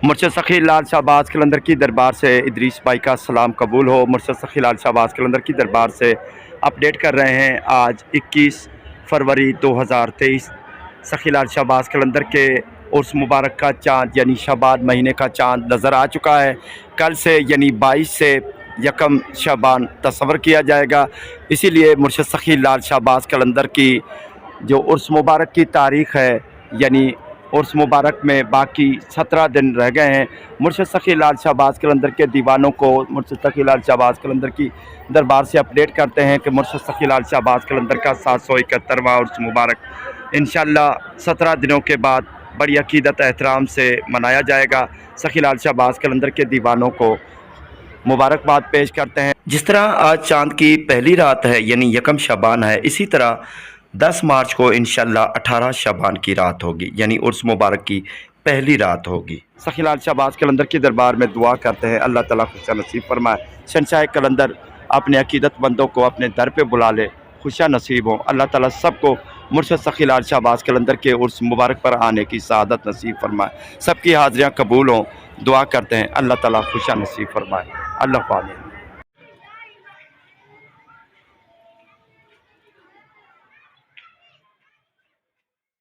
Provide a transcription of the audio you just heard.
مرشد سخی لال شہباز قلندر کی دربار سے ادریس بھائی کا سلام قبول ہو۔ مرشد سخی لال شہباز قلندر کی دربار سے اپڈیٹ کر رہے ہیں۔ آج 21 فروری 2023 سخی لال شہباز قلندر کے عرس مبارک کا چاند یعنی شعبان مہینے کا چاند نظر آ چکا ہے۔ کل سے یعنی 22 سے یکم شعبان تصور کیا جائے گا، اسی لیے مرشد سخی لال شہباز قلندر کی جو عرس مبارک کی تاریخ ہے، یعنی عرس مبارک میں باقی 17 دن رہ گئے ہیں۔ مرشد سخی لال شہباز قلندر کے دیوانوں کو مرشد سخی لال شہباز قلندر کی دربار سے اپڈیٹ کرتے ہیں کہ مرشد سخی لال شہباز قلندر کا 771واں عرس مبارک انشاءاللہ 17 دنوں کے بعد بڑی عقیدت احترام سے منایا جائے گا۔ سخی لال شہباز قلندر کے دیوانوں کو مبارکباد پیش کرتے ہیں۔ جس طرح آج چاند کی پہلی رات ہے یعنی یکم شعبان ہے، اسی طرح 10 مارچ کو انشاءاللہ 18 شعبان کی رات ہوگی، یعنی عرس مبارک کی پہلی رات ہوگی۔ سخی لال شہباز قلندر کی دربار میں دعا کرتے ہیں اللہ تعالیٰ خوشیاں نصیب فرمائے۔ شہنشاہ قلندر اپنے عقیدت مندوں کو اپنے در پہ بلا لے، خوشیاں نصیب ہوں۔ اللہ تعالیٰ سب کو مرشد سخی لال شہباز قلندر کے عرس مبارک پر آنے کی سعادت نصیب فرمائے۔ سب کی حاضریاں قبول ہوں، دعا کرتے ہیں اللہ تعالیٰ خوشیاں نصیب فرمائے۔ اللہ حافظ۔